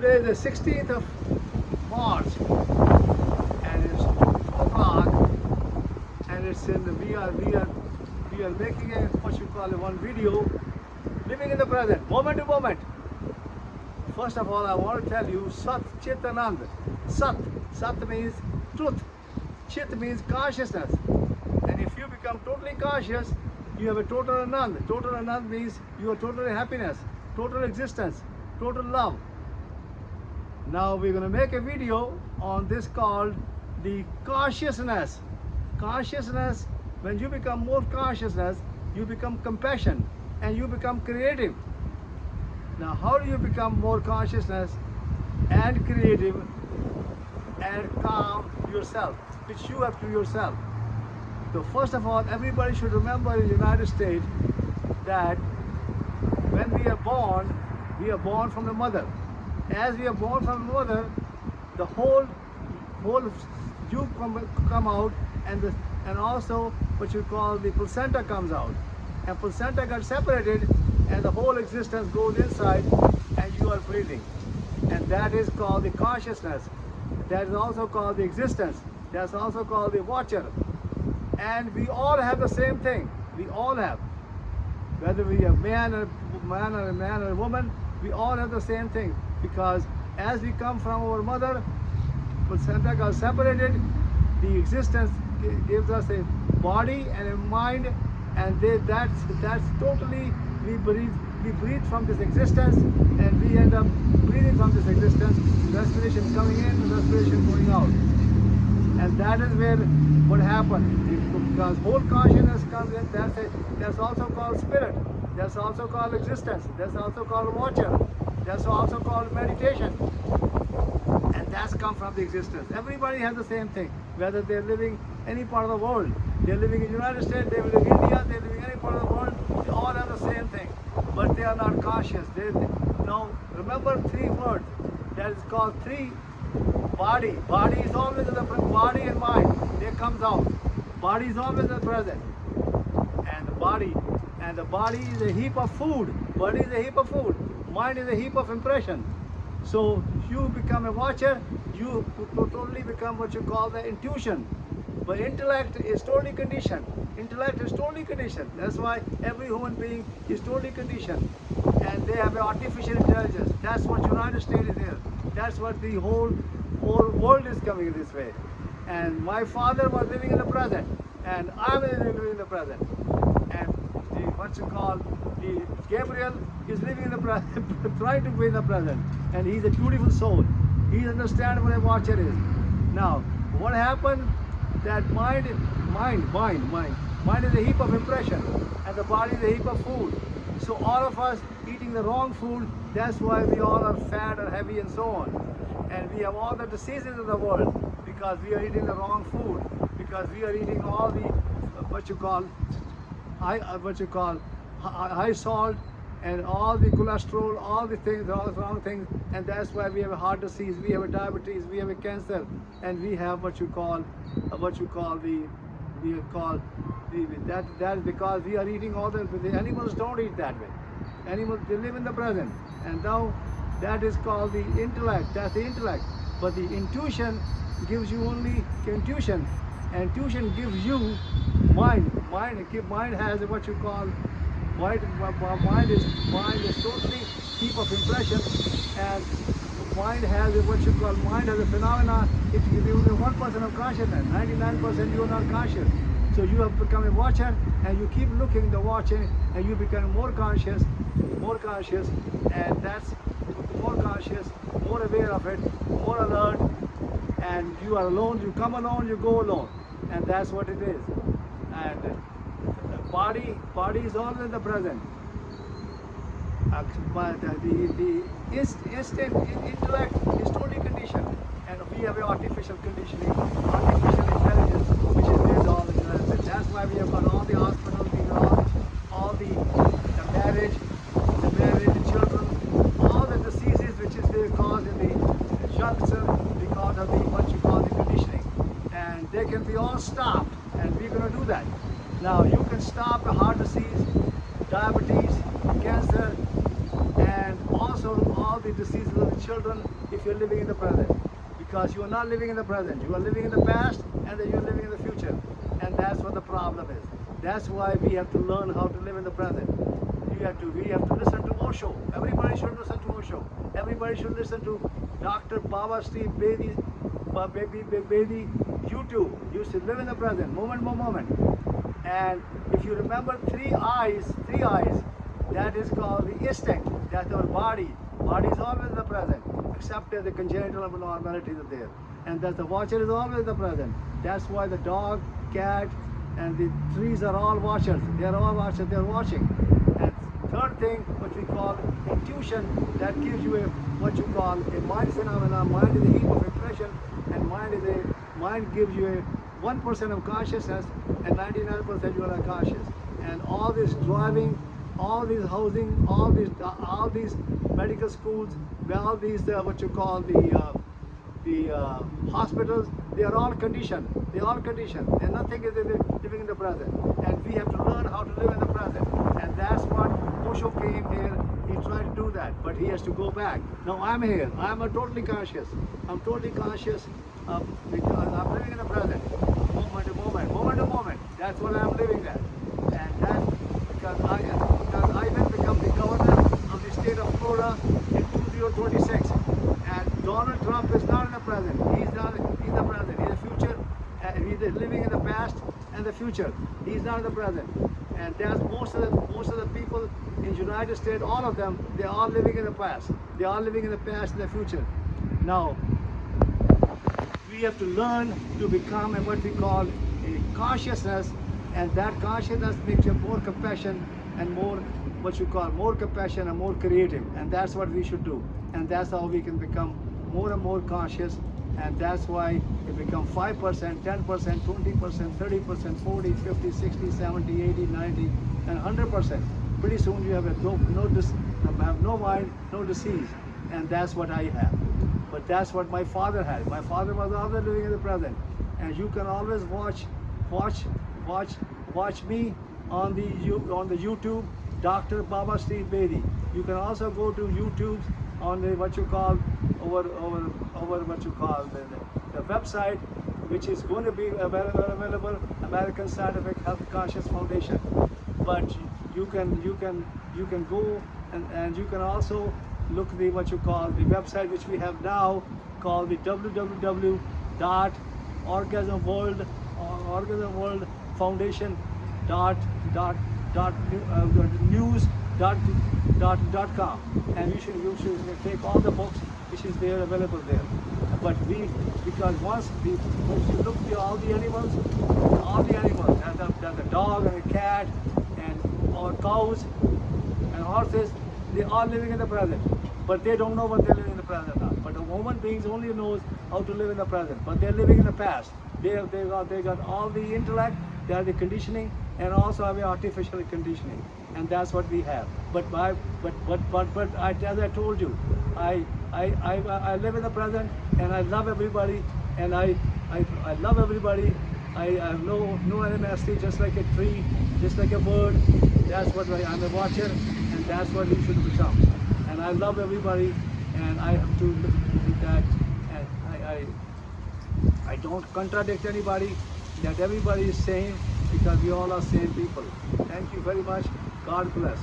Today is the 16th of March and it's 2 o'clock and it's in the we are making a what you call it one video, living in the present, moment to moment. First of all, I want to tell you Sat Chit Anand. Sat means truth. Chit means consciousness. And if you become totally conscious, you have a total Anand. Total Anand means you are totally happiness, total existence, total love. Now we're going to make a video on this called the consciousness. Consciousness, when you become more consciousness, you become compassion and you become creative. Now how do you become more consciousness and creative and calm yourself, which you have to yourself? So first of all, everybody should remember in the United States that when we are born from the mother. As we are born from the mother, the whole you come out, and also what you call the placenta comes out, and placenta got separated, and the whole existence goes inside, and you are breathing, and that is called the consciousness. That is also called the existence. That's also called the watcher. And we all have the same thing. We all have, whether we are man or a woman, we all have the same thing. Because as we come from our mother, placenta got separated, the existence gives us a body and a mind, and that's totally, we breathe from this existence, and we end up breathing from this existence, respiration coming in, respiration going out. And that is where what happened, because whole consciousness comes in, that's also called spirit, that's also called existence, that's also called watcher, that's also called meditation, and that's come from the existence. Everybody has the same thing, whether they're living any part of the world, they're living in the United States, they're living in India, they're living any part of the world, they all have the same thing, but they are not conscious. Now remember 3 words, that is called 3. Body is always in the body and mind, they comes out. Body is always in the present, and the body is a heap of food. Body is a heap of food. Mind is a heap of impression. So you become a watcher, you totally become what you call the intuition. But intellect is totally conditioned. Intellect is totally conditioned. That's why every human being is totally conditioned. And they have an artificial intelligence. That's what United States is here. That's what the whole world is coming this way. And my father was living in the present, and I'm living in the present. And the Gabriel is living in the present, trying to be in the present, and he's a beautiful soul. He understands what a watcher is. Now, what happened? That mind is a heap of impression, and the body is a heap of food. So all of us eating the wrong food, that's why we all are fat or heavy and so on. And we have all the diseases of the world because we are eating the wrong food, because we are eating all the high salt and all the cholesterol, all the things, all the wrong things, and that's why we have a heart disease, we have a diabetes, we have a cancer, and we have that is because we are eating all the animals don't eat that way. Animals, they live in the present, and now that is called the intellect. That's the intellect. But the intuition gives you only intuition, and intuition gives you mind. Mind has what you call mind is totally heap of impression, and mind has a phenomena. If you give only 1% of consciousness, 99% you are not conscious. So you have become a watcher, and you keep looking the watching, and you become more conscious, and that's more conscious, more aware of it, more alert, and you are alone, you come alone, you go alone, and that's what it is. And the body is always in the present. But the intellect is totally conditioned, and we have an artificial conditioning, artificial intelligence, which is based on the United States. That's why we have got all the hospitals, we got all the marriage, the children, all the diseases which is caused in the youngster because of the what you call the conditioning, and they can be all stopped, and we're going to do that. Now you can stop the heart disease, diabetes, cancer, and also all the diseases of the children if you're living in the present. Because you are not living in the present. You are living in the past, and then you're living in the future. And that's what the problem is. That's why we have to learn how to live in the present. We have to listen to Osho. Everybody should listen to Osho. Everybody should listen to Dr. Baba Steve Bedi, Bedi YouTube. You should live in the present, moment by moment. And if you remember three eyes, that is called the instinct. That's our body. Body is always in the present, except that the congenital abnormalities are there. And that the watcher is always in the present. That's why the dog, cat, and the trees are all watchers. They are all watchers. They are watching. And third thing, what we call intuition, that gives you what you call a mind phenomenon. Mind is a heap of impression, and mind gives you a 1% of consciousness, and 99% you are unconscious. And all this driving, all this housing, all these medical schools, all these what you call the hospitals, they are all conditioned. They are all conditioned, and nothing is living in the present. And we have to learn how to live in the present. And that's what Osho came here. He tried to do that, but he has to go back. Now I'm here. I'm totally conscious. I'm totally conscious because I'm living in the present, moment to moment. That's what I'm living at, and that's because I will become the governor of the state of Florida in 2026. And Donald Trump is not in the present. He's the present. He's the future. And he's living in the past and the future. He's not in the present. And there's most of the people in the United States, all of them, they're all living in the past. They're all living in the past and the future. Now, we have to learn to become what we call a consciousness, and that consciousness makes you more compassion and more more compassion and more creative. And that's what we should do. And that's how we can become more and more conscious. And that's why it becomes 5%, 10%, 20%, 30%, 40, 50, 60, 70, 80, 90, and 100%. Pretty soon you have no mind, no disease. And that's what I have. But that's what my father had. My father was always living in the present. And you can always watch me on the YouTube, Dr. Baba Steve Bedi. You can also go to YouTube on the what you call the website, which is going to be available, American Scientific Health Conscious Foundation. But you can go and you can also look the what you call the website which we have now called the www.orgasmworld.news.com, and you should take all the books which is there available there. But because once you look at all the animals, there's a dog and a cat and or cows and horses, they're all living in the present. But they don't know what they're living in the present now. But a human beings only knows how to live in the present. But they're living in the past. They got all the intellect, they have the conditioning, and also have the artificial conditioning. And that's what we have. But as I told you, I live in the present, and I love everybody, and I love everybody. I have no animosity, just like a tree, just like a bird. That's what I'm a watcher, and that's what we should become. And I love everybody, and I have to look at that, and I don't contradict anybody, that everybody is same, because we all are same people. Thank you very much. God bless.